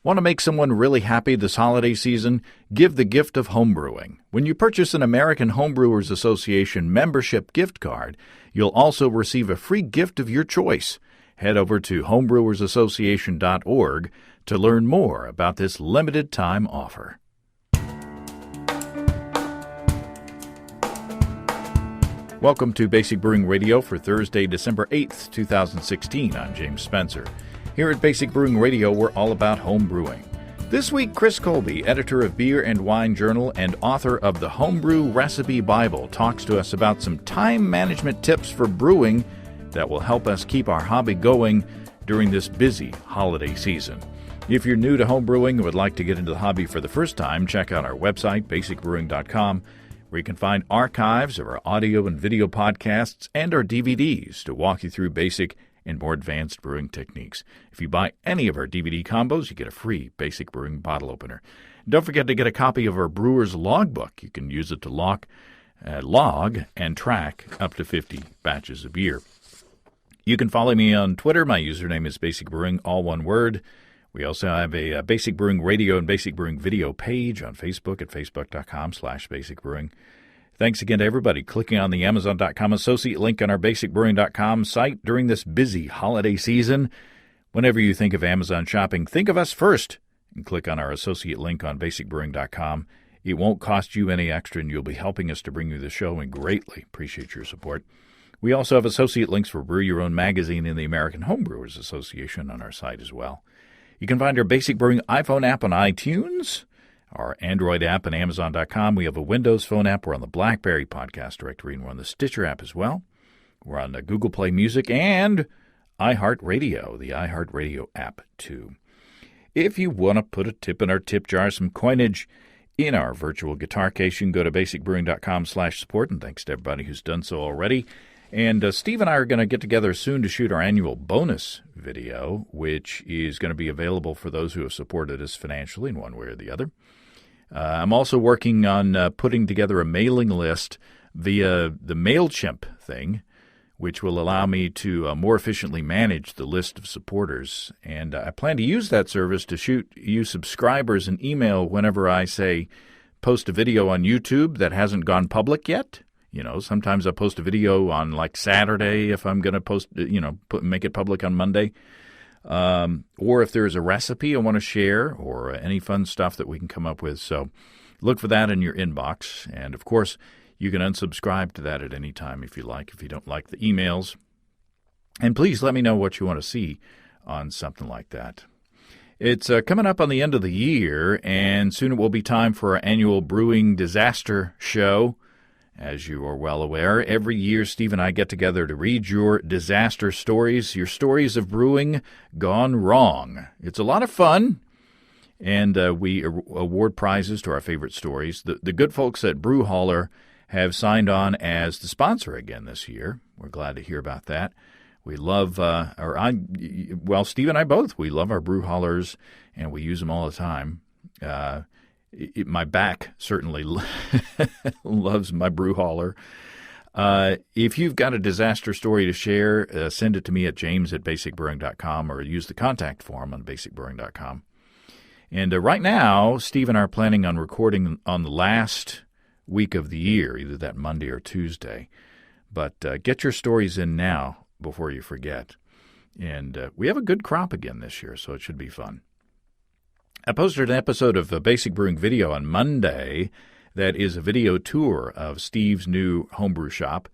Want to make someone really happy this holiday season? Give the gift of homebrewing. When you purchase an American Homebrewers Association membership gift card, you'll also receive a free gift of your choice. Head over to homebrewersassociation.org to learn more about this limited time offer. Welcome to Basic Brewing Radio for Thursday, December 8th, 2016. I'm James Spencer. Here at Basic Brewing Radio, we're all about home brewing. This week, Chris Colby, editor of Beer and Wine Journal and author of the Homebrew Recipe Bible, talks to us about some time management tips for brewing that will help us keep our hobby going during this busy holiday season. If you're new to home brewing and would like to get into the hobby for the first time, check out our website, basicbrewing.com, where you can find archives of our audio and video podcasts and our DVDs to walk you through basic and more advanced brewing techniques. If you buy any of our DVD combos, you get a free Basic Brewing bottle opener. Don't forget to get a copy of our Brewer's Logbook. You can use it to log and track up to 50 batches of beer. You can follow me on Twitter. My username is Basic Brewing, all one word. We also have a Basic Brewing Radio and Basic Brewing video page on Facebook at facebook.com/basicbrewing. Thanks again to everybody clicking on the Amazon.com associate link on our basicbrewing.com site during this busy holiday season. Whenever you think of Amazon shopping, think of us first and click on our associate link on basicbrewing.com. It won't cost you any extra, and you'll be helping us to bring you the show and greatly appreciate your support. We also have associate links for Brew Your Own magazine and the American Homebrewers Association on our site as well. You can find our Basic Brewing iPhone app on iTunes, our Android app on Amazon.com. We have a Windows Phone app. We're on the BlackBerry Podcast Directory, and we're on the Stitcher app as well. We're on the Google Play Music and iHeartRadio, the iHeartRadio app too. If you want to put a tip in our tip jar, some coinage in our virtual guitar case, you can go to basicbrewing.com/support, and thanks to everybody who's done so already. And Steve and I are going to get together soon to shoot our annual bonus video, which is going to be available for those who have supported us financially in one way or the other. I'm also working on putting together a mailing list via the MailChimp thing, which will allow me to more efficiently manage the list of supporters. And I plan to use that service to shoot you subscribers an email whenever I, say, post a video on YouTube that hasn't gone public yet. You know, sometimes I post a video on like Saturday if I'm going to post, make it public on Monday. Or if there's a recipe I want to share or any fun stuff that we can come up with. So look for that in your inbox. And, of course, you can unsubscribe to that at any time if you like, if you don't like the emails. And please let me know what you want to see on something like that. It's coming up on the end of the year, and soon it will be time for our annual Brewing Disaster Show. As you are well aware, every year Steve and I get together to read your disaster stories, your stories of brewing gone wrong. It's a lot of fun, and we award prizes to our favorite stories. The good folks at Brew Hauler have signed on as the sponsor again this year. We're glad to hear about that. We love, Steve and I both, we love our Brew Haulers, and we use them all the time. My back certainly loves my Brew Hauler. If you've got a disaster story to share, send it to me at james@basicbrewing.com or use the contact form on basicbrewing.com. And right now, Steve and I are planning on recording on the last week of the year, either that Monday or Tuesday. But get your stories in now before you forget. And we have a good crop again this year, so it should be fun. I posted an episode of Basic Brewing Video on Monday that is a video tour of Steve's new homebrew shop.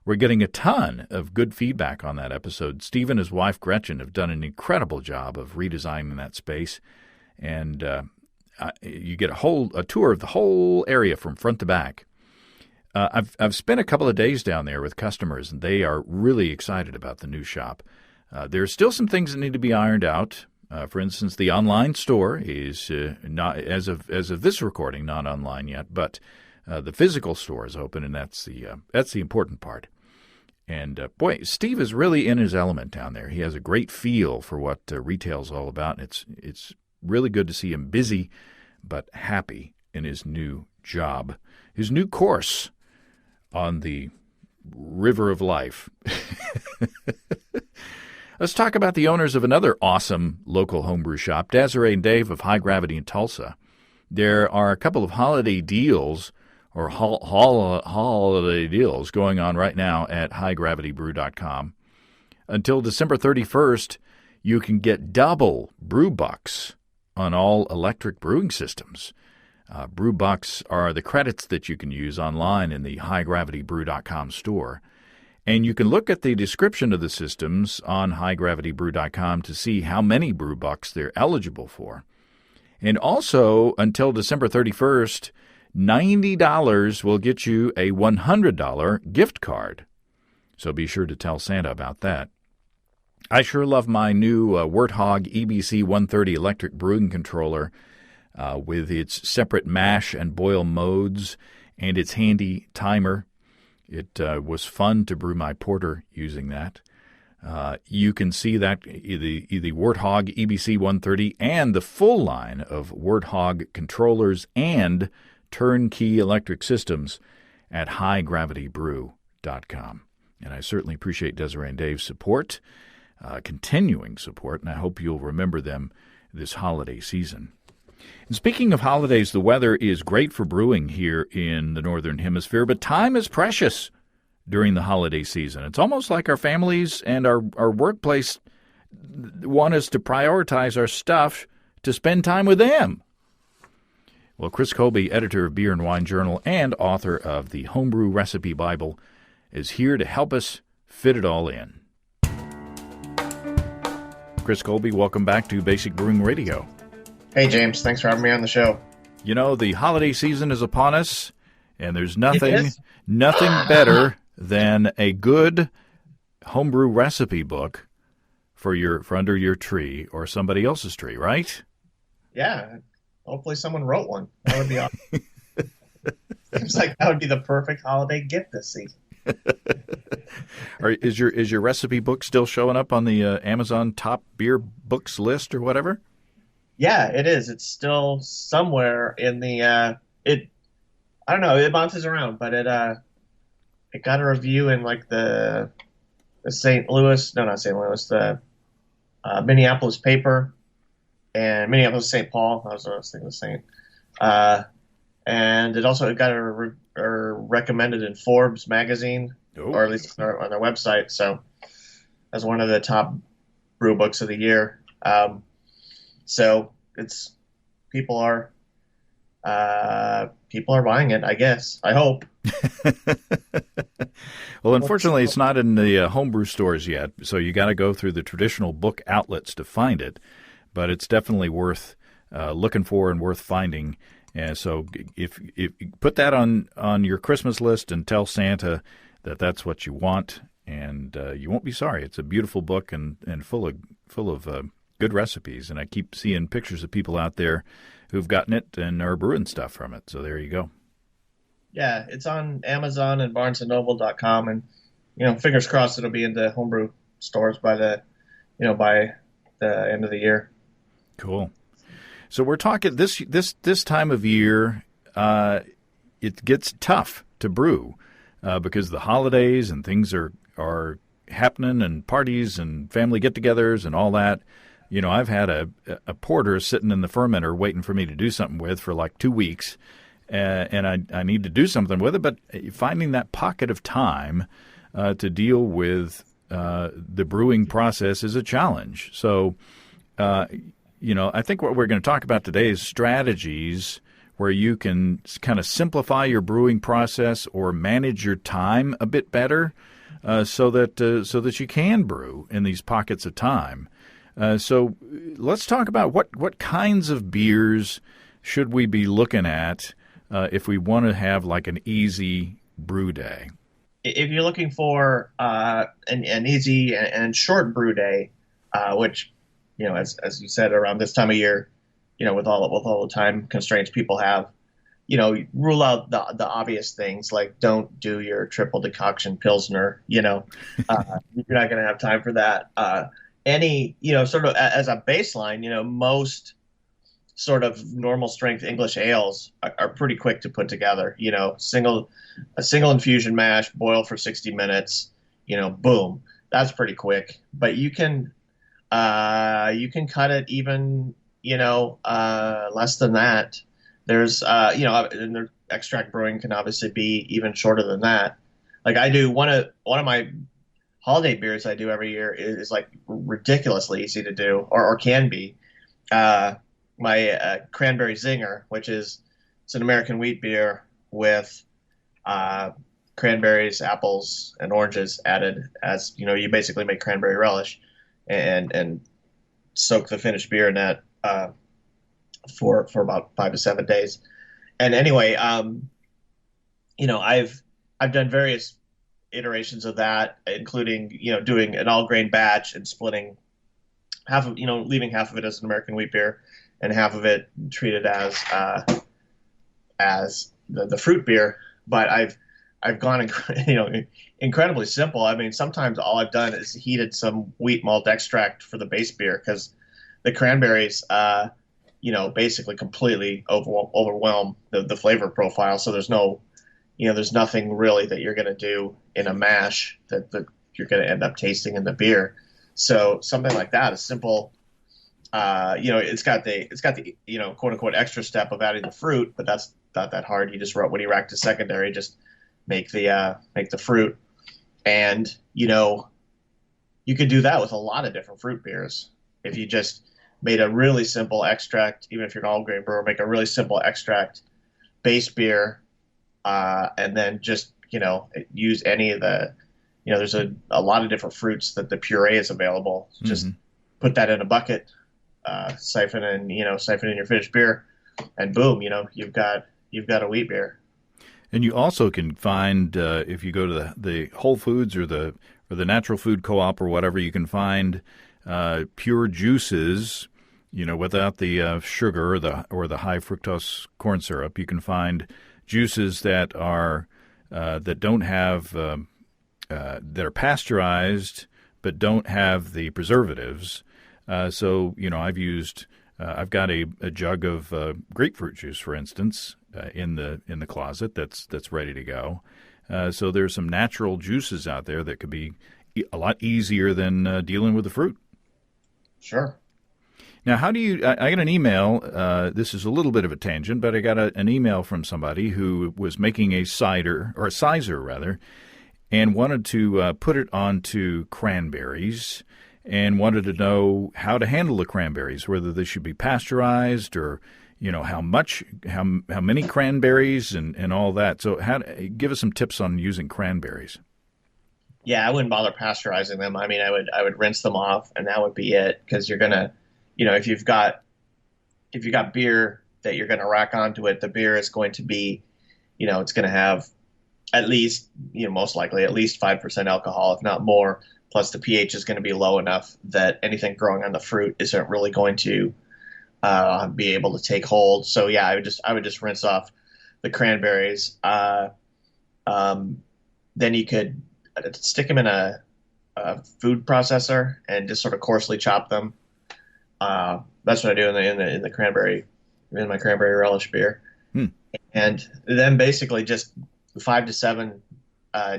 We're getting a ton of good feedback on that episode. Steve and his wife Gretchen have done an incredible job of redesigning that space, and you get a tour of the whole area from front to back. I've spent a couple of days down there with customers, and they are really excited about the new shop. There's still some things that need to be ironed out. For instance, the online store is not, as of this recording, not online yet, but the physical store is open, and that's the important part. And boy, Steve is really in his element down there. He has a great feel for what retail's all about. It's really good to see him busy, but happy in his new job, his new course on the river of life. Let's talk about the owners of another awesome local homebrew shop, Desiree and Dave of High Gravity in Tulsa. There are a couple of holiday deals or holiday deals going on right now at highgravitybrew.com. Until December 31st, you can get double brew bucks on all electric brewing systems. Brew bucks are the credits that you can use online in the highgravitybrew.com store. And you can look at the description of the systems on highgravitybrew.com to see how many brew bucks they're eligible for. And also, until December 31st, $90 will get you a $100 gift card. So be sure to tell Santa about that. I sure love my new Warthog EBC 130 electric brewing controller with its separate mash and boil modes and its handy timer. It was fun to brew my porter using that. You can see that the Warthog EBC 130 and the full line of Warthog controllers and turnkey electric systems at highgravitybrew.com. And I certainly appreciate Desiree and Dave's support, continuing support, and I hope you'll remember them this holiday season. And speaking of holidays, the weather is great for brewing here in the Northern Hemisphere, but time is precious during the holiday season. It's almost like our families and our workplace want us to prioritize our stuff to spend time with them. Well, Chris Colby, editor of Beer and Wine Journal and author of the Homebrew Recipe Bible, is here to help us fit it all in. Chris Colby, welcome back to Basic Brewing Radio. Hey, James. Thanks for having me on the show. You know, the holiday season is upon us, and there's nothing better than a good homebrew recipe book for under your tree or somebody else's tree, right? Yeah. Hopefully someone wrote one. That would be awesome. Seems like that would be the perfect holiday gift this season. Is your recipe book still showing up on the Amazon top beer books list or whatever? Yeah, it is. It's still somewhere in the I don't know. It bounces around, but it got a review in like the St. Louis, no, not St. Louis, the Minneapolis paper and Minneapolis St. Paul. I was thinking the same. And it also got recommended in Forbes magazine, or at least on their website. So as one of the top brew books of the year. So it's people are buying it, I guess. I hope. Well, unfortunately, it's not in the homebrew stores yet, so you got to go through the traditional book outlets to find it. But it's definitely worth looking for and worth finding. And so, if put that on your Christmas list and tell Santa that that's what you want, and you won't be sorry. It's a beautiful book and full of good recipes, and I keep seeing pictures of people out there who've gotten it and are brewing stuff from it. So there you go. Yeah, it's on Amazon and BarnesandNoble.com, and fingers crossed it'll be into homebrew stores by the end of the year. Cool. So we're talking this time of year. It gets tough to brew because the holidays and things are happening, and parties and family get-togethers and all that. I've had a porter sitting in the fermenter waiting for me to do something with for like 2 weeks, and I need to do something with it. But finding that pocket of time to deal with the brewing process is a challenge. So, I think what we're going to talk about today is strategies where you can kind of simplify your brewing process or manage your time a bit better, so that you can brew in these pockets of time. So let's talk about what kinds of beers should we be looking at if we want to have like an easy brew day. If you're looking for an easy and short brew day, which as you said, around this time of year, with all the time constraints people have, rule out the obvious things, like don't do your triple decoction Pilsner. You're not going to have time for that. Any, sort of as a baseline, most sort of normal strength English ales are pretty quick to put together. A single infusion mash, boil for 60 minutes, boom. that's pretty quick. But you can cut it even, less than that. There's, and their extract brewing can obviously be even shorter than that. Like I do one of my holiday beers I do every year is like ridiculously easy to do, or can be. My cranberry zinger, which is it's an American wheat beer with uh, cranberries, apples, and oranges added. As you know, you basically make cranberry relish and soak the finished beer in that for about 5 to 7 days. And anyway, I've done various iterations of that, including doing an all grain batch and splitting half of leaving half of it as an American wheat beer and half of it treated as the fruit beer. But I've gone incredibly simple. I mean, sometimes all I've done is heated some wheat malt extract for the base beer because the cranberries, basically completely overwhelm the flavor profile. So there's nothing really that you're going to do in a mash that you're going to end up tasting in the beer. So something like that, a simple, it's got the quote unquote extra step of adding the fruit, but that's not that hard. You just when you rack to secondary, just make the fruit, and you could do that with a lot of different fruit beers. If you just made a really simple extract, even if you're an all grain brewer, make a really simple extract base beer, and then just use any of the there's a lot of different fruits that the puree is available. Just put that in a bucket, siphon in your finished beer, and boom, you've got a wheat beer. And you also can find if you go to the Whole Foods or the Natural Food Co-op or whatever, you can find pure juices, without the sugar or the high fructose corn syrup. You can find juices that are that don't have that are pasteurized but don't have the preservatives. So I've got a jug of grapefruit juice, for instance, in the closet that's ready to go. So there's some natural juices out there that could be a lot easier than dealing with the fruit. Sure. Now, how do you? I got an email. This is a little bit of a tangent, but I got an email from somebody who was making a cider, or a sizer rather, and wanted to put it onto cranberries, and wanted to know how to handle the cranberries, whether they should be pasteurized or how many cranberries and all that. So, give us some tips on using cranberries. Yeah, I wouldn't bother pasteurizing them. I mean, I would rinse them off, and that would be it, because you're gonna if you've got beer that you're going to rack onto it, the beer is going to be, it's going to have at least, most likely at least 5% alcohol, if not more. Plus the pH is going to be low enough that anything growing on the fruit isn't really going to be able to take hold. So yeah, I would just rinse off the cranberries. Then you could stick them in a food processor and just sort of coarsely chop them. That's what I do in my cranberry relish beer. And then basically just 5 to 7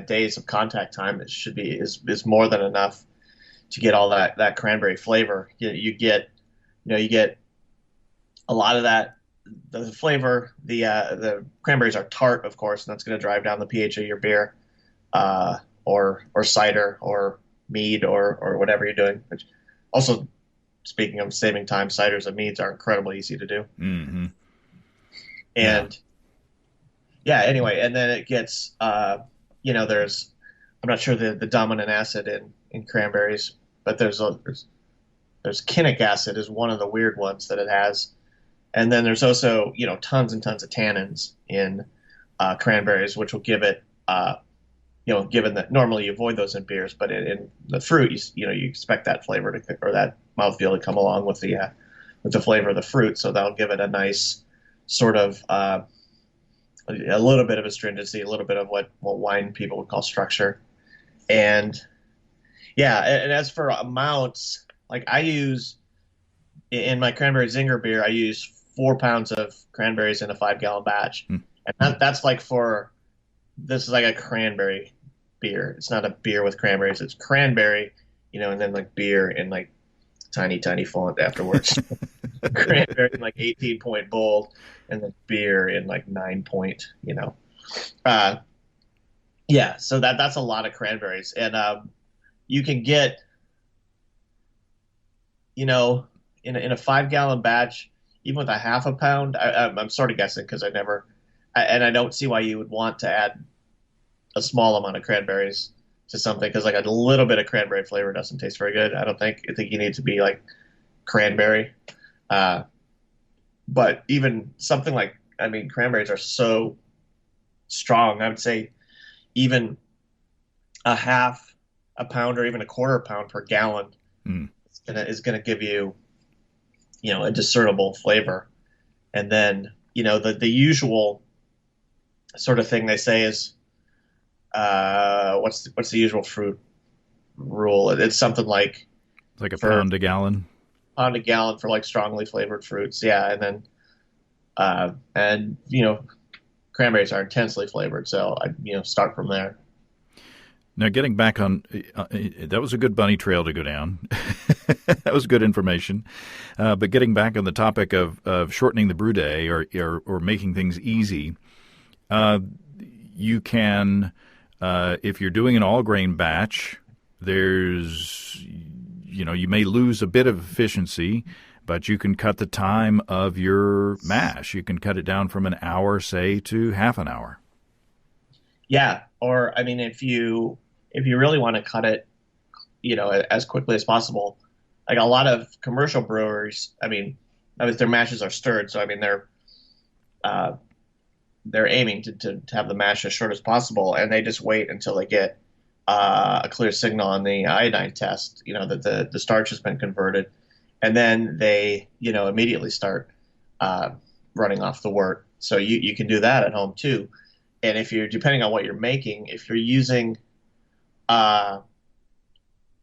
days of contact time is more than enough to get all that cranberry flavor. You get a lot of that, the flavor. The cranberries are tart, of course, and that's going to drive down the pH of your beer, or cider or mead or whatever you're doing. Which also, speaking of saving time, ciders and meads are incredibly easy to do. Mm-hmm. And anyway, and then it gets, there's, I'm not sure the dominant acid in cranberries, but there's kinic acid is one of the weird ones that it has. And then there's also, tons and tons of tannins in cranberries, which will give it, given that normally you avoid those in beers, but in the fruit, you expect that flavor or that mouthfeel to come along with the flavor of the fruit. So that'll give it a nice sort of a little bit of astringency, a little bit of what wine people would call structure. And and as for amounts, like I use in my cranberry zinger beer, I use 4 pounds of cranberries in a 5-gallon batch. And that's like this is like a cranberry beer. It's not a beer with cranberries. It's cranberry, and then like beer in like tiny, tiny font afterwards. Cranberry in like 18-point bold, and then beer in like 9-point. Uh, yeah. So that's a lot of cranberries, and you can get, in a 5-gallon batch, even with a half a pound. I'm sort of guessing because and I don't see why you would want to add a small amount of cranberries to something, because like a little bit of cranberry flavor doesn't taste very good. I think you need to be like cranberry. But even something like, cranberries are so strong. I would say even a half a pound or even a quarter pound per gallon Mm. is gonna give you, a discernible flavor. And then, the usual sort of thing they say is, what's the usual fruit rule? It's something like Like a for pound a gallon. pound a gallon for like strongly flavored fruits. Yeah, and then cranberries are intensely flavored, so I start from there. Now, getting back on, that was a good bunny trail to go down. That was good information. But getting back on the topic of shortening the brew day or making things easy, you can, if you're doing an all grain batch, you may lose a bit of efficiency, but you can cut the time of your mash. You can cut it down from an hour, say, to half an hour. Yeah, or if you really want to cut it, as quickly as possible, like a lot of commercial brewers, their mashes are stirred, so uh, they're aiming to have the mash as short as possible, and they just wait until they get a clear signal on the iodine test, that the starch has been converted, and then they, immediately start running off the wort. So you can do that at home too. And if you're, depending on what you're making, if you're using, a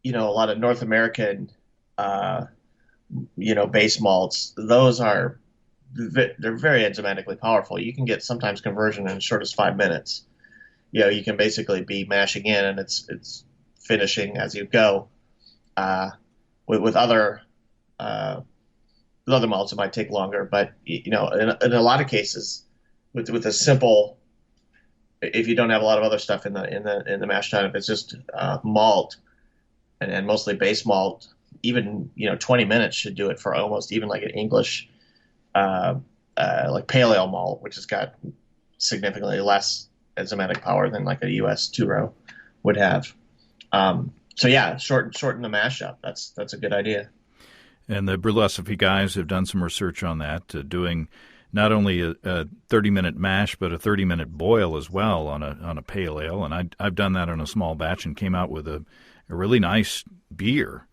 lot of North American, base malts, they're very enzymatically powerful. You can get sometimes conversion in as short as 5 minutes. You can basically be mashing in, and it's finishing as you go. With other malts, it might take longer, but in a lot of cases, with a simple, if you don't have a lot of other stuff in the mash tun, if it's just malt and mostly base malt, even 20 minutes should do it for almost even like an English like pale ale malt, which has got significantly less enzymatic power than like a U.S. two-row would have. So yeah, shorten the mash up. That's a good idea. And the Brew Recipe guys have done some research on that, doing not only a 30-minute mash, but a 30-minute boil as well on a pale ale. And I've done that on a small batch and came out with a really nice beer.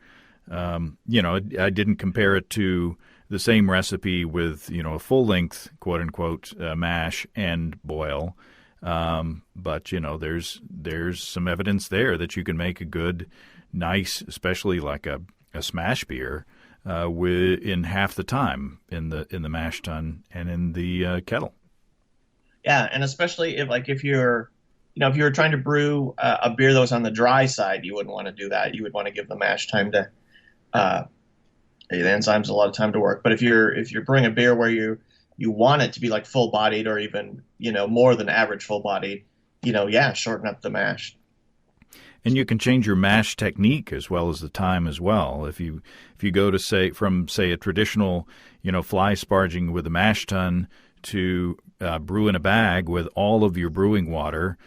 I didn't compare it to the same recipe with, a full-length, quote-unquote, mash and boil. But, there's some evidence there that you can make a good, nice, especially like a smash beer, in half the time in the mash tun and in the kettle. Yeah, and especially if you're trying to brew a beer that was on the dry side, you wouldn't want to do that. You would want to give the mash time to the enzymes a lot of time to work. But if you're brewing a beer where you want it to be like full bodied, or even more than average full bodied, shorten up the mash. And you can change your mash technique as well as the time as well. If you go to say a traditional fly sparging with a mash tun to brew in a bag with all of your brewing water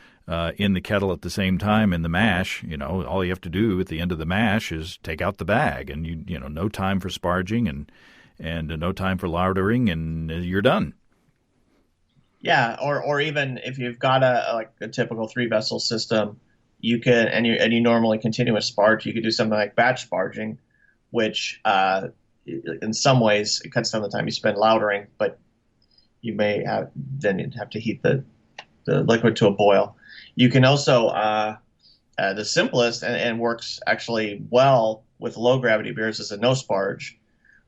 in the kettle at the same time in the mash, all you have to do at the end of the mash is take out the bag, and no time for sparging and no time for lautering, and you're done. Yeah, or even if you've got a typical 3-vessel system, you can, and you normally continuous sparge, you could do something like batch sparging, which in some ways it cuts down the time you spend lautering, but you'd have to heat the liquid to a boil. You can also the simplest and works actually well with low gravity beers is a no sparge,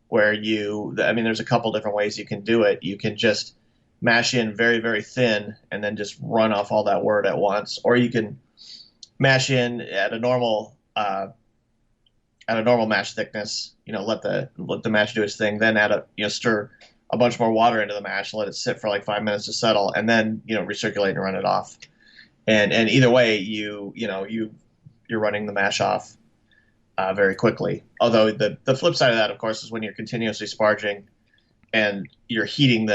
where there's a couple different ways you can do it. You can just mash in very, very thin and then just run off all that wort at once, or you can mash in at a normal mash thickness. Let the mash do its thing. Then stir a bunch more water into the mash, let it sit for like 5 minutes to settle, and then recirculate and run it off. And either way, you're running the mash off very quickly. Although the flip side of that, of course, is when you're continuously sparging and you're heating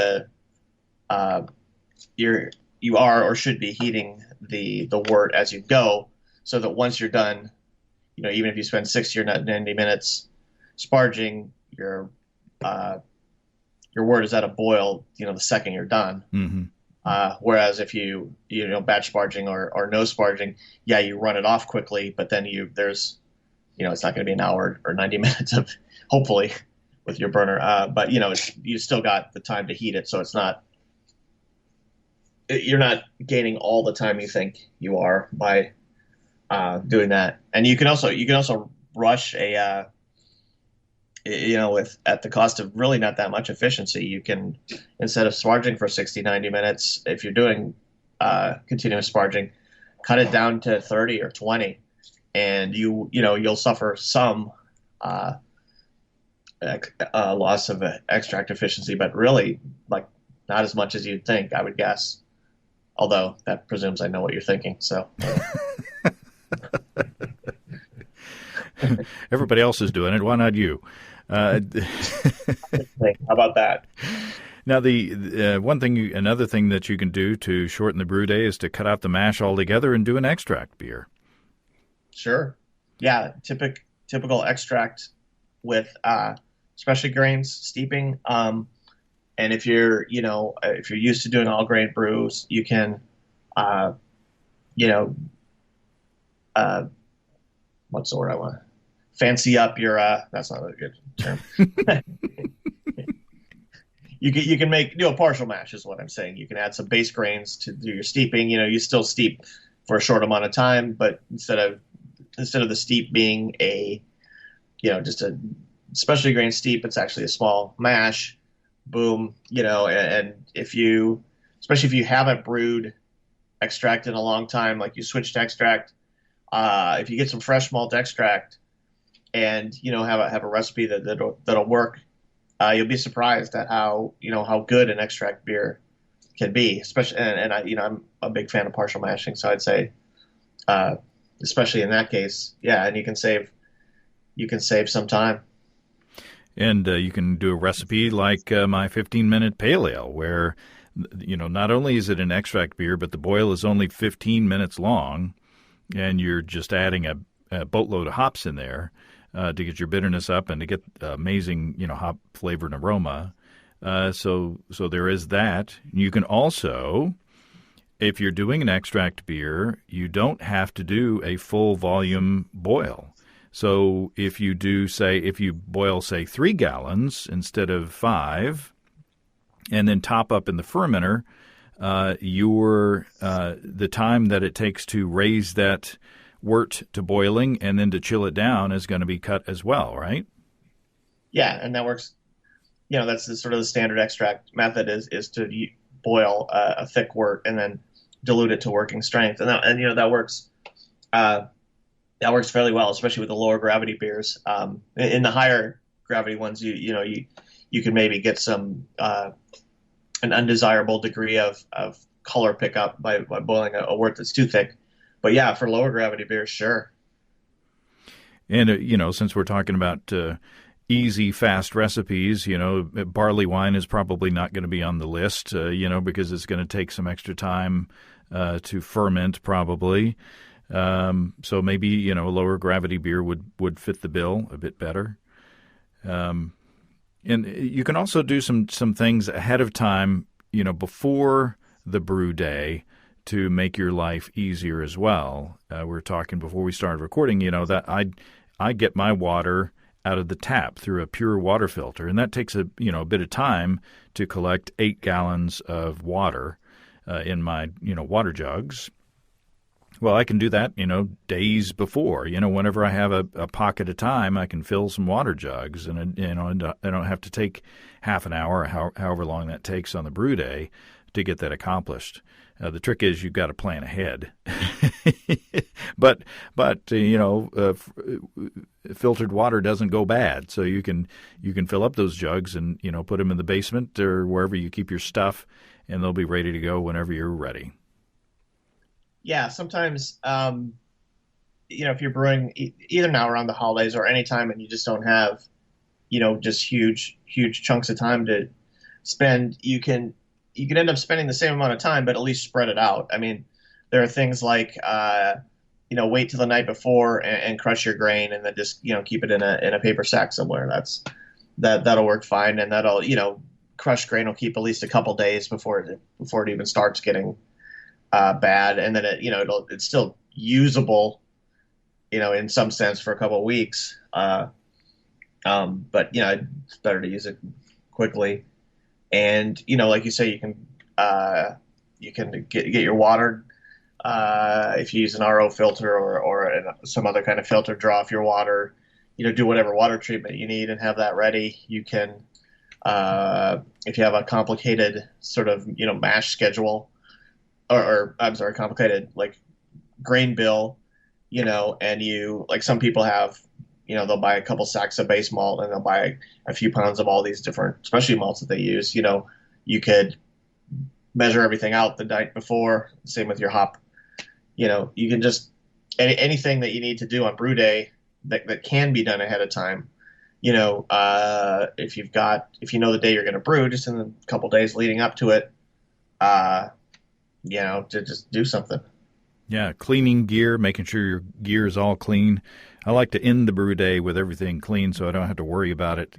you are or should be heating the wort as you go, so that once you're done, even if you spend 60 or 90 minutes sparging, your wort is at a boil, the second you're done. Mm-hmm. Whereas if you batch sparging or no sparging, yeah, you run it off quickly, but then there's it's not going to be an hour or 90 minutes of hopefully with your burner, but you still got the time to heat it, so you're not gaining all the time you think you are by doing that. And you can also rush at the cost of really not that much efficiency. You can, instead of sparging for 60, 90 minutes, if you're doing continuous sparging, cut it down to 30 or 20, and you'll suffer some loss of extract efficiency, but really like not as much as you'd think, I would guess. Although that presumes I know what you're thinking, so. Everybody else is doing it. Why not you? How about that? Now, another thing that you can do to shorten the brew day is to cut out the mash altogether and do an extract beer. Sure. Yeah. Typical extract with specialty grains steeping. And if you're used to doing all grain brews, you can, what's the word I want? Fancy up your. That's not a good term. You can do a partial mash is what I'm saying. You can add some base grains to do your steeping. You still steep for a short amount of time, but instead of the steep being just a specialty grain steep, it's actually a small mash. Boom, and especially if you haven't brewed extract in a long time, like you switch to extract, if you get some fresh malt extract and have a recipe that'll work, you'll be surprised at how good an extract beer can be. Especially, and I'm a big fan of partial mashing, so I'd say, especially in that case, yeah, and you can save some time. And you can do a recipe like my 15-minute pale ale, where not only is it an extract beer, but the boil is only 15 minutes long, and you're just adding a boatload of hops in there to get your bitterness up and to get amazing, hop flavor and aroma. So there is that. You can also, if you're doing an extract beer, you don't have to do a full volume boil. So if you boil, say, 3 gallons instead of 5, and then top up in the fermenter, the time that it takes to raise that wort to boiling and then to chill it down is going to be cut as well, right? Yeah, and that works. That's sort of the standard extract method is to boil a thick wort and then dilute it to working strength, and that works. That works fairly well, especially with the lower gravity beers. In the higher gravity ones, you can maybe get some an undesirable degree of color pickup by boiling a wort that's too thick. But yeah, for lower gravity beers, sure. And since we're talking about easy, fast recipes, barley wine is probably not going to be on the list, because it's going to take some extra time to ferment, probably. So maybe, a lower gravity beer would fit the bill a bit better. And you can also do some things ahead of time, before the brew day to make your life easier as well. We were talking before we started recording, that I get my water out of the tap through a pure water filter, and that takes a bit of time to collect 8 gallons of water in my, water jugs. Well, I can do that, days before. Whenever I have a pocket of time, I can fill some water jugs, and I don't have to take half an hour, or however long that takes on the brew day, to get that accomplished. The trick is you've got to plan ahead. but filtered water doesn't go bad, so you can fill up those jugs and put them in the basement or wherever you keep your stuff, and they'll be ready to go whenever you're ready. Yeah, sometimes, if you're brewing either now around the holidays or any time and you just don't have, just huge chunks of time to spend, you can end up spending the same amount of time, but at least spread it out. I mean, there are things like, wait till the night before and crush your grain and then just, keep it in a paper sack somewhere. That'll work fine. And that'll, crushed grain will keep at least a couple days before it even starts getting bad, and then it's still usable, in some sense for a couple of weeks. But it's better to use it quickly. And like you say, you can get your water if you use an RO filter or some other kind of filter. Draw off your water, do whatever water treatment you need and have that ready. You can, if you have a complicated sort of mash schedule. Or I'm sorry, complicated like grain bill, and like some people have, they'll buy a couple sacks of base malt and they'll buy a few pounds of all these different specialty malts that they use. You could measure everything out the night before. Same with your hop. You can just anything that you need to do on brew day that can be done ahead of time. If you know the day you're going to brew, just in the couple days leading up to it. To just do something. Yeah, cleaning gear, making sure your gear is all clean. I like to end the brew day with everything clean so I don't have to worry about it,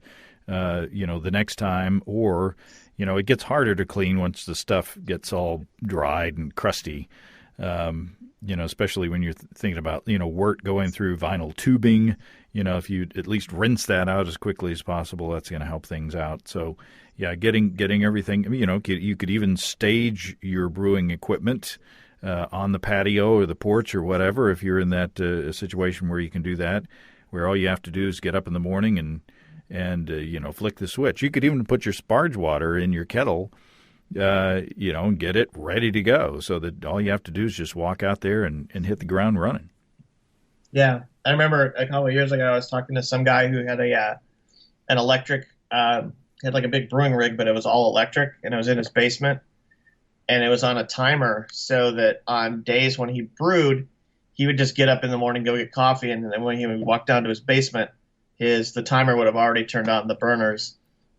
the next time. Or, it gets harder to clean once the stuff gets all dried and crusty, especially when you're thinking about, wort going through vinyl tubing. If you at least rinse that out as quickly as possible, that's going to help things out. So, yeah, getting everything, you could even stage your brewing equipment on the patio or the porch or whatever if you're in that situation where you can do that, where all you have to do is get up in the morning and flick the switch. You could even put your sparge water in your kettle, and get it ready to go so that all you have to do is just walk out there and hit the ground running. Yeah, I remember a couple of years ago I was talking to some guy who had an electric had like a big brewing rig, but it was all electric, and it was in his basement, and it was on a timer so that on days when he brewed, he would just get up in the morning, go get coffee, and then when he would walk down to his basement, the timer would have already turned on the burners,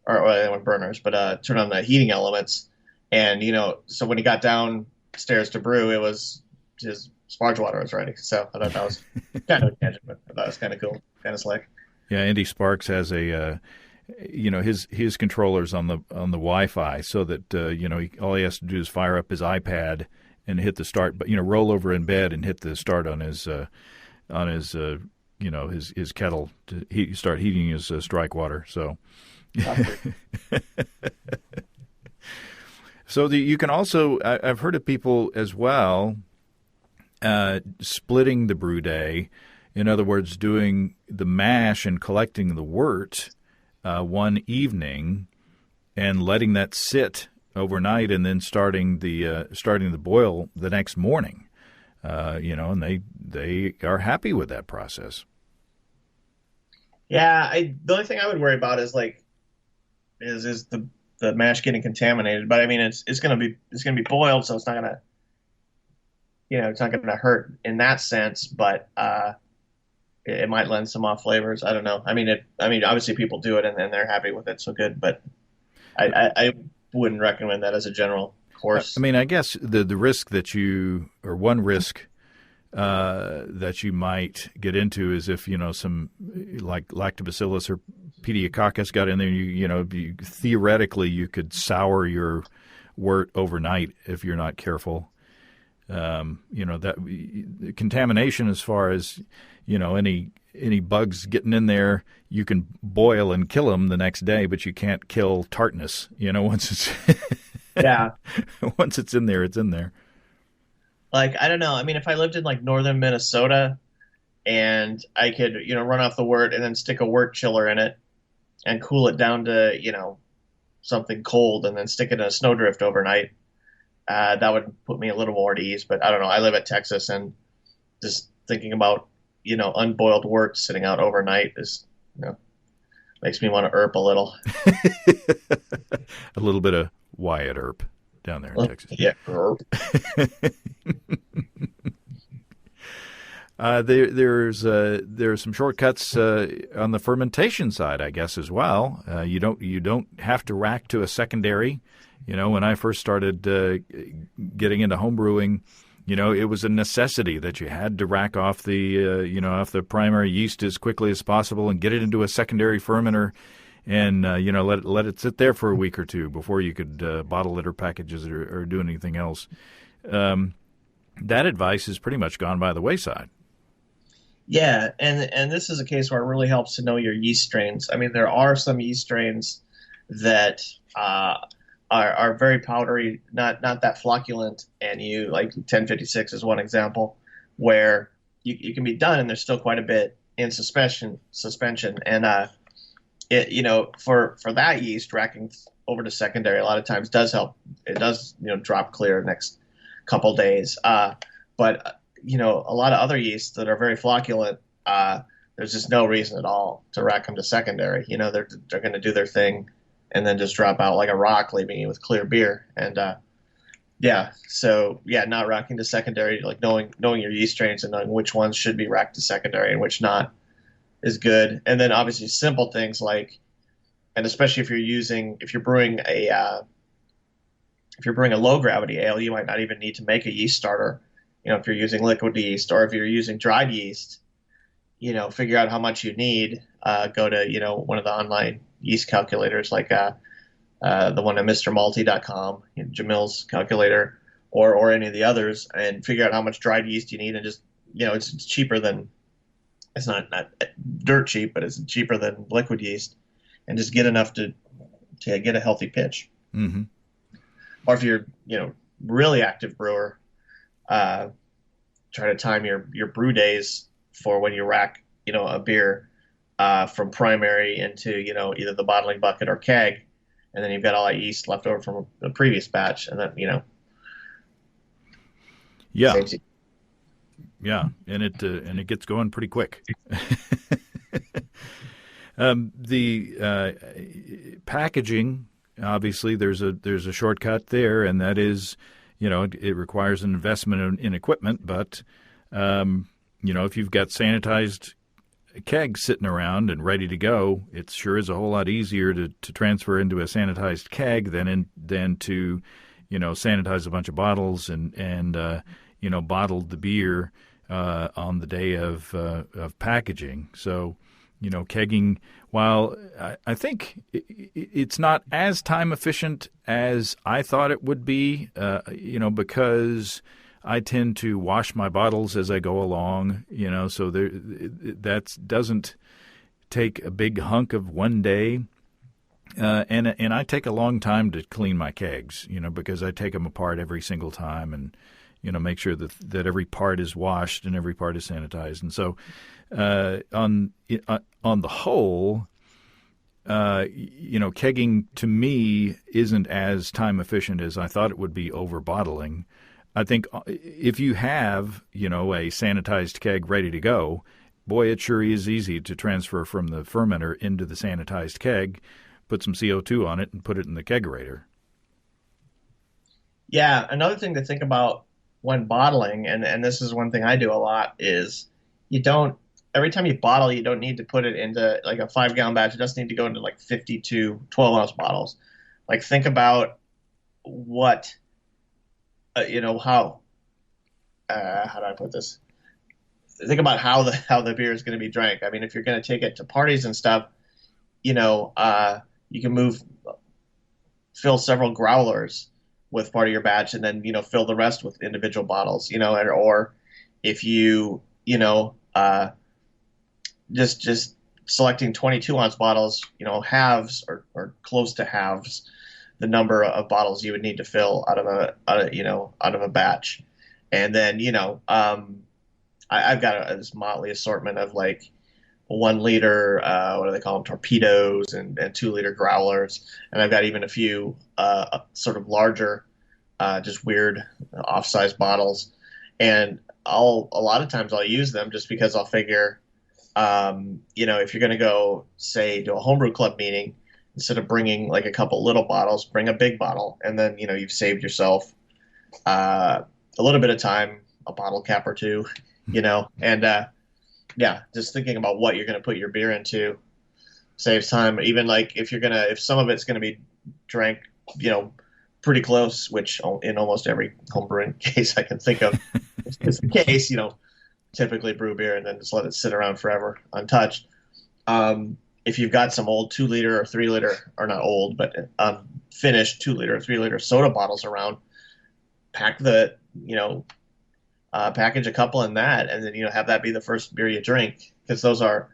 they weren't burners, but turned on the heating elements, and so when he got downstairs to brew, it was his sparge water was ready. So I thought that was kind of a tangent, but I thought it was kind of cool, kind of slick. Yeah, Andy Sparks has a. His controller's on the Wi-Fi, so that all he has to do is fire up his iPad and hit the start, but roll over in bed and hit the start on his his kettle to start heating his strike water. So, so you can also I've heard of people as well splitting the brew day. In other words, doing the mash and collecting the wort one evening and letting that sit overnight, and then starting the boil the next morning. And they are happy with that process. Yeah, the only thing I would worry about is the mash getting contaminated. But I mean, it's gonna be boiled, so it's not gonna it's not gonna hurt in that sense. But it might lend some off flavors. I don't know. I mean, obviously people do it and they're happy with it, so good. But I wouldn't recommend that as a general course. I mean, I guess the risk one risk that you might get into is if some like lactobacillus or pediococcus got in there. Theoretically you could sour your wort overnight if you're not careful. That contamination, as far as any bugs getting in there, you can boil and kill them the next day, but you can't kill tartness. Once it's yeah, once it's in there, it's in there. Like, I don't know. I mean, if I lived in like northern Minnesota and I could, run off the wort and then stick a wort chiller in it and cool it down to, something cold and then stick it in a snowdrift overnight, that would put me a little more at ease. But I don't know. I live in Texas, and just thinking about, unboiled wort sitting out overnight is, makes me want to erp a little. A little bit of Wyatt Earp down there in Texas. Yeah. Erp. There's some shortcuts on the fermentation side, I guess, as well. You don't have to rack to a secondary. When I first started getting into homebrewing, it was a necessity that you had to rack off off the primary yeast as quickly as possible and get it into a secondary fermenter, and let it sit there for a week or two before you could bottle it or package it or do anything else. That advice has pretty much gone by the wayside. Yeah, and this is a case where it really helps to know your yeast strains. I mean, there are some yeast strains that are very powdery, not that flocculent, and you like 1056 is one example where you can be done and there's still quite a bit in suspension, and for that yeast, racking over to secondary a lot of times does help. It does drop clear next couple days, but a lot of other yeasts that are very flocculent, there's just no reason at all to rack them to secondary. They're going to do their thing and then just drop out like a rock, leaving you with clear beer. And not racking to secondary, like knowing your yeast strains and knowing which ones should be racked to secondary and which not is good. And then obviously simple things like, and especially if you're brewing a low gravity ale, you might not even need to make a yeast starter. If you're using liquid yeast, or if you're using dried yeast, figure out how much you need. Go to, one of the online yeast calculators like the one at MrMalty.com, Jamil's calculator, or any of the others, and figure out how much dried yeast you need. And just, it's cheaper than, it's not dirt cheap, but it's cheaper than liquid yeast. And just get enough to get a healthy pitch. Mm-hmm. Or if you're, really active brewer, try to time your brew days for when you rack, a beer from primary into, either the bottling bucket or keg, and then you've got all that yeast left over from the previous batch, and then, yeah, and it gets going pretty quick. The packaging, obviously, there's a shortcut there, and that is, it requires an investment in equipment, but, if you've got sanitized kegs sitting around and ready to go, it sure is a whole lot easier to transfer into a sanitized keg than to, sanitize a bunch of bottles and bottled the beer on the day of packaging. So, kegging, while I think it's not as time efficient as I thought it would be, because I tend to wash my bottles as I go along, so that doesn't take a big hunk of one day. And I take a long time to clean my kegs, because I take them apart every single time and, make sure that every part is washed and every part is sanitized. And so on the whole, kegging to me isn't as time efficient as I thought it would be over bottling. I think if you have, a sanitized keg ready to go, boy, it sure is easy to transfer from the fermenter into the sanitized keg, put some CO2 on it, and put it in the kegerator. Yeah, another thing to think about when bottling, and this is one thing I do a lot, is every time you bottle, you don't need to put it into like a 5-gallon batch. It doesn't need to go into like 52 12-ounce bottles. Like, think about what, how do I put this? Think about how the beer is going to be drank. I mean, if you're going to take it to parties and stuff, you can fill several growlers with part of your batch, and then fill the rest with individual bottles. Or if you just selecting 22-ounce bottles, halves or close to halves the number of bottles you would need to fill out of a batch. And then, I've got this motley assortment of like 1 liter, what do they call them, torpedoes and 2 liter growlers. And I've got even a few sort of larger, just weird off-size bottles. And a lot of times I'll use them just because I'll figure, if you're going to go, say, to a homebrew club meeting, instead of bringing like a couple little bottles, bring a big bottle. And then, you've saved yourself a little bit of time, a bottle cap or two, and yeah, just thinking about what you're going to put your beer into saves time. Even like if some of it's going to be drank, pretty close, which in almost every homebrewing case I can think of is the case, typically brew beer and then just let it sit around forever untouched. If you've got some old 2 liter or 3 liter, or not old, but finished 2 liter or 3 liter soda bottles around, package a couple in that, and then have that be the first beer you drink, because those are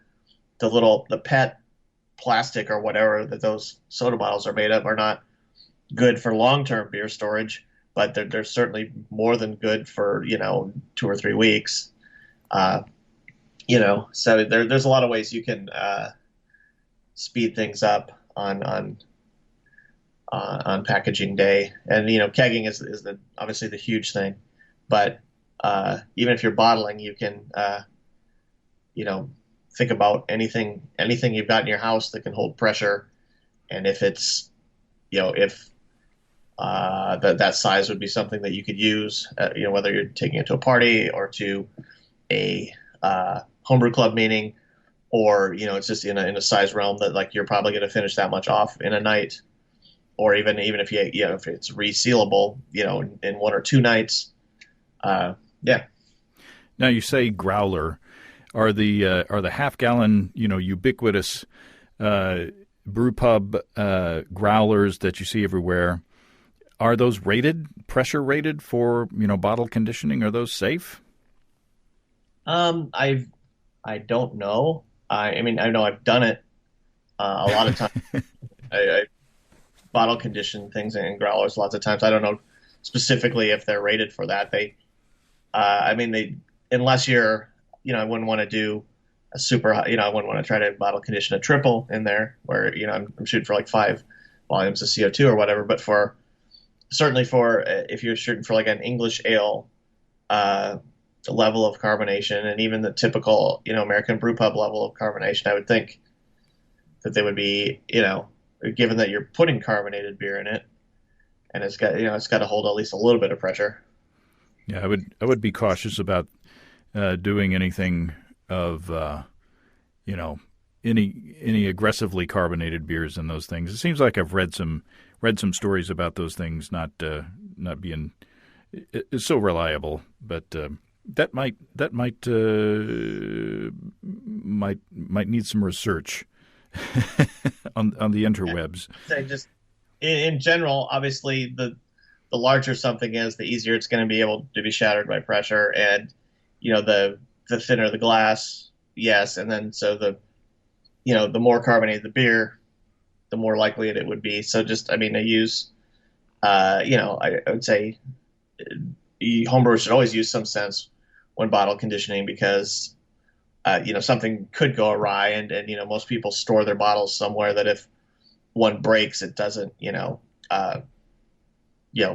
the PET plastic or whatever that those soda bottles are made of are not good for long-term beer storage, but they're certainly more than good for 2 or 3 weeks. So there's a lot of ways you can speed things up on packaging day, and kegging is obviously the huge thing, but even if you're bottling, you can think about anything you've got in your house that can hold pressure, and if it's if that size would be something that you could use, whether you're taking it to a party or to a homebrew club meeting, or it's just in a size realm that like you're probably going to finish that much off in a night, or even if if it's resealable, in 1 or 2 nights. Yeah. Now you say growler. Are the half-gallon, ubiquitous brew pub growlers that you see everywhere, are those pressure rated for bottle conditioning? Are those safe? I don't know. I mean, I know I've done it a lot of times. I bottle condition things in growlers lots of times. I don't know specifically if they're rated for that. Unless you're, I wouldn't want to do a super, I wouldn't want to try to bottle condition a triple in there where, I'm shooting for like 5 volumes of CO2 or whatever. But certainly if you're shooting for like an English ale level of carbonation, and even the typical, American brew pub level of carbonation, I would think that they would be, given that you're putting carbonated beer in it, and it's got to hold at least a little bit of pressure. Yeah, I would be cautious about doing anything of any aggressively carbonated beers in those things. It seems like I've read some stories about those things not being so reliable, but that might need some research on the interwebs. Yeah. Just in general, obviously the larger something is, the easier it's going to be able to be shattered by pressure, and the thinner the glass, yes, and then so the more carbonated the beer, the more likely it would be. So just, I use, I would say homebrewers should always use some sense when bottle conditioning, because something could go awry, and most people store their bottles somewhere that if one breaks, it doesn't,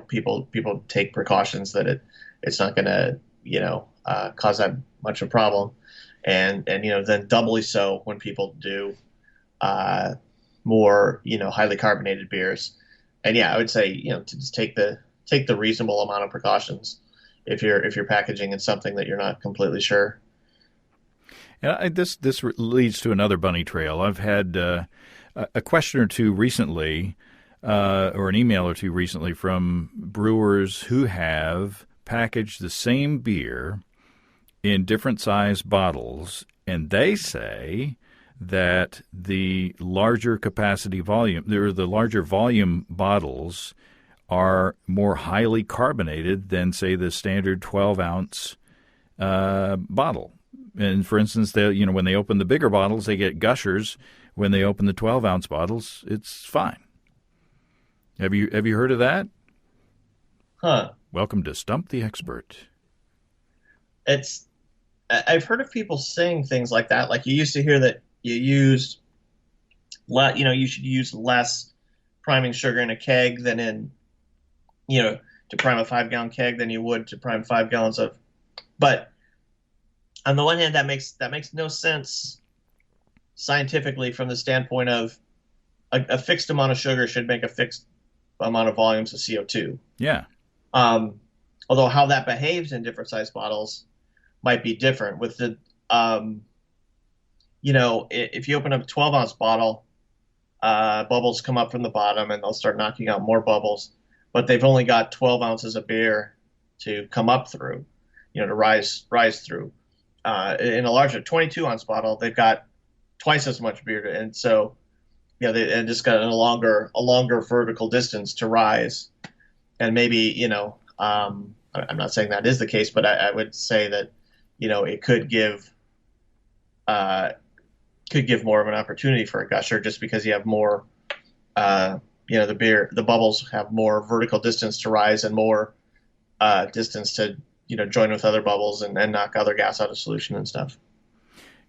people take precautions that it's not going to, cause that much of a problem. And then doubly so when people do more, highly carbonated beers. And yeah, I would say, to just take the reasonable amount of precautions if you're packaging in something that you're not completely sure. And this leads to another bunny trail. I've had a question or two recently, or an email or two recently, from brewers who have packaged the same beer in different size bottles, and they say that the larger capacity volume, or the larger volume bottles, are more highly carbonated than, say, the standard 12-ounce bottle. And for instance, when they open the bigger bottles, they get gushers. When they open the 12-ounce bottles, it's fine. Have you heard of that? Huh. Welcome to Stump the Expert. it's I've heard of people saying things like that. Like you used to hear that you used you should use less priming sugar in a keg than in, to prime a 5 gallon keg than you would to prime 5 gallons of. But on the one hand, that makes no sense scientifically from the standpoint of a fixed amount of sugar should make a fixed amount of volumes of CO2. Yeah. Although how that behaves in different size bottles might be different. With the, if you open up a 12-ounce bottle, bubbles come up from the bottom and they'll start knocking out more bubbles, but they've only got 12 ounces of beer to come up through, to rise through. In a larger 22-ounce bottle, they've got twice as much beer, and so they just got a longer vertical distance to rise, and maybe I'm not saying that is the case, but I would say that it could give more of an opportunity for a gusher just because you have more, the bubbles have more vertical distance to rise and more distance to join with other bubbles and knock other gas out of solution and stuff.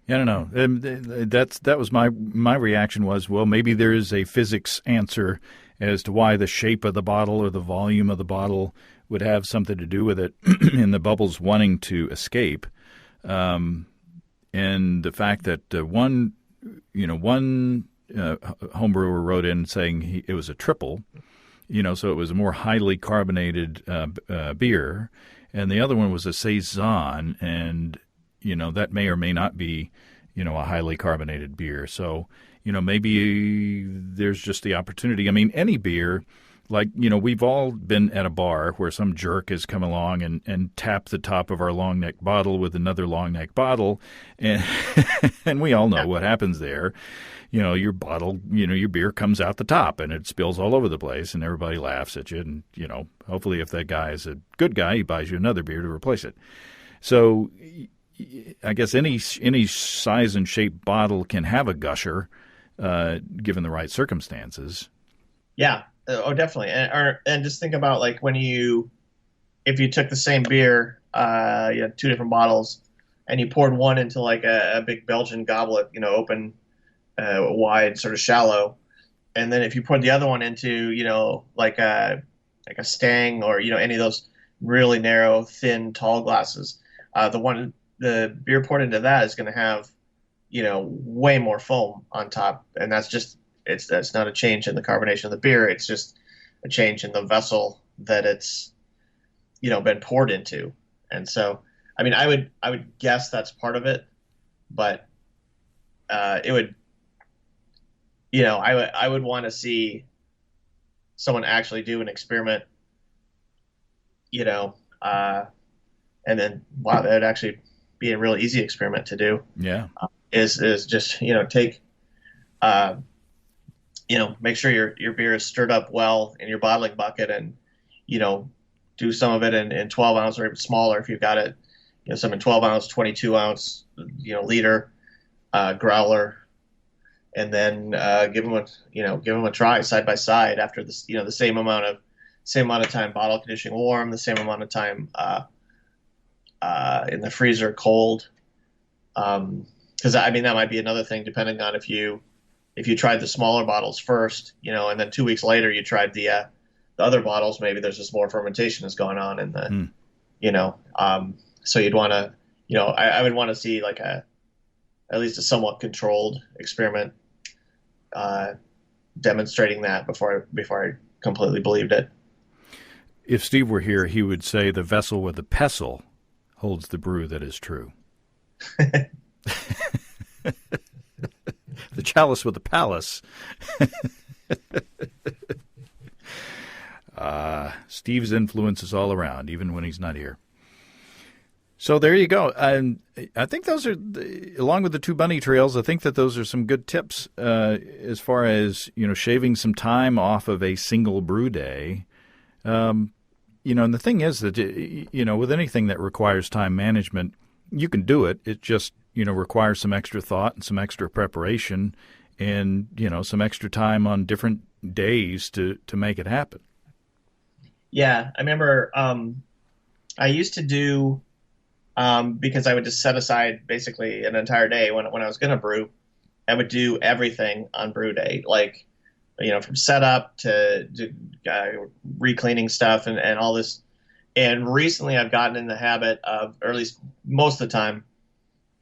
Yeah, I don't know. That was my reaction was, well, maybe there is a physics answer as to why the shape of the bottle or the volume of the bottle would have something to do with it in the bubbles wanting to escape. And the fact that one homebrewer wrote in saying it was a triple, so it was a more highly carbonated beer, and the other one was a saison, and that may or may not be a highly carbonated beer. So maybe there's just the opportunity. I mean, any beer. Like, we've all been at a bar where some jerk has come along and tapped the top of our long neck bottle with another long neck bottle. And and we all know what happens there. Your bottle, your beer comes out the top and it spills all over the place and everybody laughs at you. And, hopefully if that guy is a good guy, he buys you another beer to replace it. So I guess any size and shape bottle can have a gusher, given the right circumstances. Yeah. Oh, definitely. And just think about like if you took the same beer, you had two different bottles, and you poured one into like a big Belgian goblet, open, wide, sort of shallow, and then if you poured the other one into, like a Stang or any of those really narrow, thin, tall glasses, the beer poured into that is going to have, way more foam on top, and that's not a change in the carbonation of the beer. It's just a change in the vessel that it's, been poured into. And so, I mean, I would guess that's part of it, but it would, I would want to see someone actually do an experiment, and then, wow, that would actually be a really easy experiment to do. Yeah. Is just, take, make sure your beer is stirred up well in your bottling bucket, and do some of it in 12 ounce or even smaller if you've got it. Some in 12 ounce, 22 ounce, liter growler, and then give them a try side by side after this. The same amount of time bottle conditioning warm, the same amount of time in the freezer cold. Because that might be another thing depending on if you tried the smaller bottles first, and then 2 weeks later you tried the other bottles, maybe there's just more fermentation that's going on in the, so you'd want to, I would want to see like at least a somewhat controlled experiment, demonstrating that before I completely believed it. If Steve were here, he would say the vessel with the pestle holds the brew that is true. The chalice with the palace. Steve's influence is all around, even when he's not here. So there you go. And I think those are, along with the two bunny trails, I think that those are some good tips as far as, shaving some time off of a single brew day. And the thing is that, with anything that requires time management, you can do it. It just, requires some extra thought and some extra preparation and, some extra time on different days to make it happen. Yeah. I remember I used to do because I would just set aside basically an entire day when I was going to brew. I would do everything on brew day, like, from setup to re-cleaning stuff and all this. And recently I've gotten in the habit of, or at least most of the time,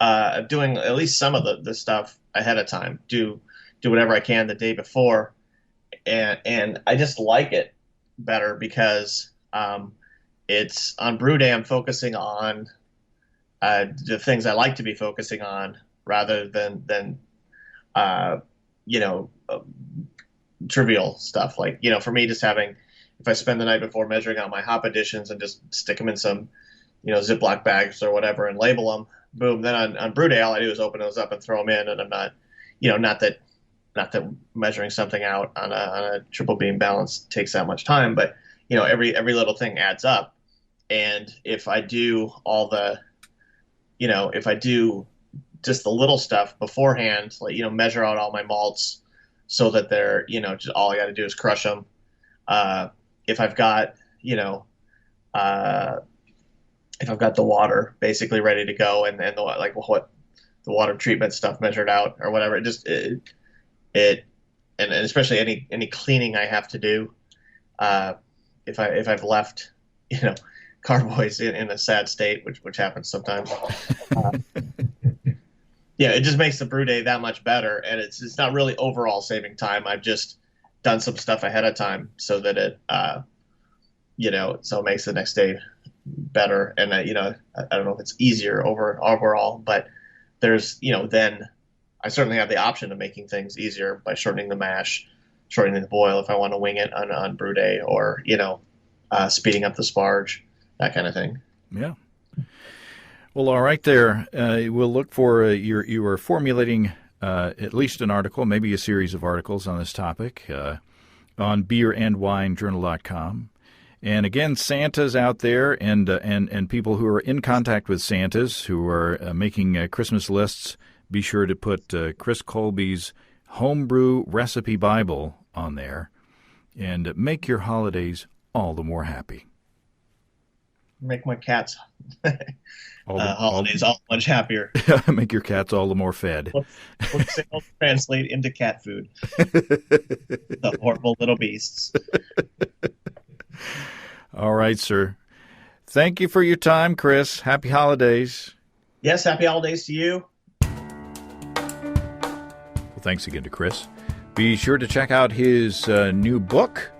of doing at least some of the stuff ahead of time. Do whatever I can the day before. And I just like it better because it's on brew day. I'm focusing on the things I like to be focusing on rather than trivial stuff. Like, for me, just having, if I spend the night before measuring out my hop additions and just stick them in some, Ziploc bags or whatever and label them, boom. Then on brew day, all I do is open those up and throw them in. And I'm not, not that measuring something out on a triple beam balance takes that much time, but every little thing adds up. And if I do if I do just the little stuff beforehand, like, measure out all my malts so that they're, just all I got to do is crush them. If I've got, if I've got the water basically ready to go and what the water treatment stuff measured out or whatever, and especially any cleaning I have to do, if I've left, carboys in a sad state, which happens sometimes. It just makes the brew day that much better, and it's not really overall saving time. I've just done some stuff ahead of time so that it, so it makes the next day better. And I don't know if it's easier overall, but there's, then I certainly have the option of making things easier by shortening the mash, shortening the boil if I want to wing it on brew day, or speeding up the sparge, that kind of thing. Yeah. Well, all right there. We'll look for you are formulating at least an article, maybe a series of articles on this topic on beerandwinejournal.com. And again, Santas out there and people who are in contact with Santas who are making Christmas lists, be sure to put Chris Colby's Homebrew Recipe Bible on there and make your holidays all the more happy. Make my cats holidays all much happier. Make your cats all the more fed. Books translate into cat food. The horrible little beasts. All right, sir. Thank you for your time, Chris. Happy holidays. Yes, happy holidays to you. Well, thanks again to Chris. Be sure to check out his new book,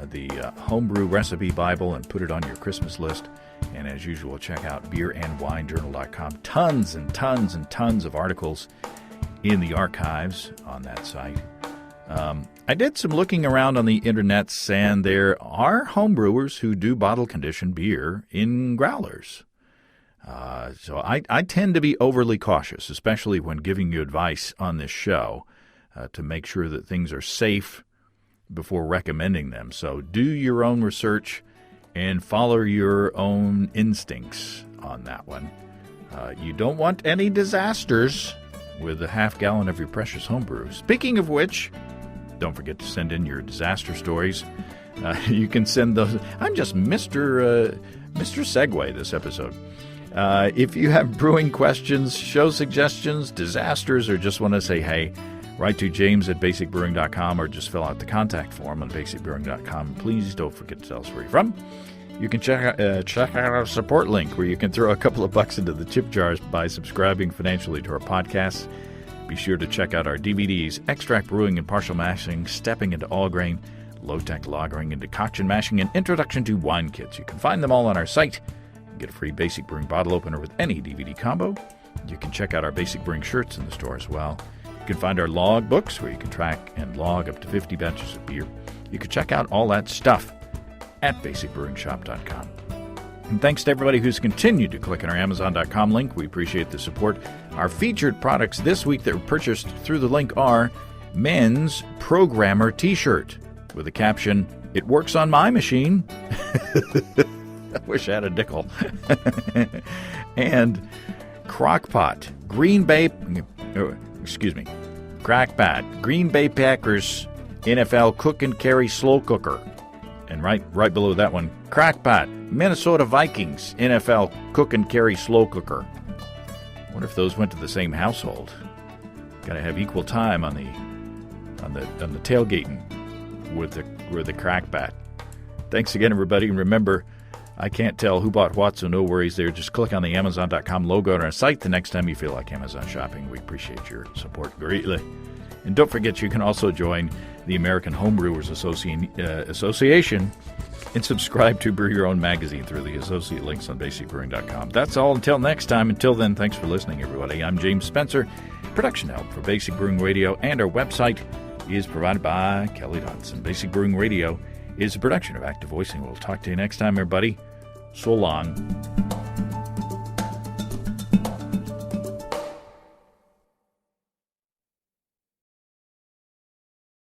the Homebrew Recipe Bible, and put it on your Christmas list. And as usual, check out beerandwinejournal.com. Tons and tons and tons of articles in the archives on that site. I did some looking around on the internets, and there are homebrewers who do bottle condition beer in growlers. So I tend to be overly cautious, especially when giving you advice on this show, to make sure that things are safe before recommending them. So do your own research and follow your own instincts on that one. You don't want any disasters with a half gallon of your precious homebrew. Speaking of which, don't forget to send in your disaster stories. You can send those. I'm just Mr. Segway this episode. If you have brewing questions, show suggestions, disasters, or just want to say hey, write to james@basicbrewing.com or just fill out the contact form on basicbrewing.com. Please don't forget to tell us where you're from. You can check out our support link where you can throw a couple of bucks into the tip jars by subscribing financially to our podcasts. Be sure to check out our DVDs, Extract Brewing and Partial Mashing, Stepping into All Grain, Low-Tech Lagering and Decoction Mashing, and Introduction to Wine Kits. You can find them all on our site. Get a free Basic Brewing bottle opener with any DVD combo. You can check out our Basic Brewing shirts in the store as well. You can find our log books where you can track and log up to 50 batches of beer. You can check out all that stuff at basicbrewingshop.com. And thanks to everybody who's continued to click on our Amazon.com link. We appreciate the support. Our featured products this week that were purchased through the link are Men's Programmer T-shirt with the caption, "It works on my machine." I wish I had a nickel. And Crockpot, Crackpot, Green Bay Packers NFL Cook and Carry Slow Cooker. And right below that one, Crackpot, Minnesota Vikings, NFL cook and carry slow cooker. What if those went to the same household? Got to have equal time on the tailgating with the Crackpot. Thanks again, everybody, and remember, I can't tell who bought what, so no worries there. Just click on the Amazon.com logo on our site the next time you feel like Amazon shopping. We appreciate your support greatly. And don't forget, you can also join the American Homebrewers Association and subscribe to Brew Your Own magazine through the associate links on basicbrewing.com. That's all until next time. Until then, thanks for listening, everybody. I'm James Spencer. Production help for Basic Brewing Radio and our website is provided by Kelly Dotson. Basic Brewing Radio is a production of Active Voicing. We'll talk to you next time, everybody. So long.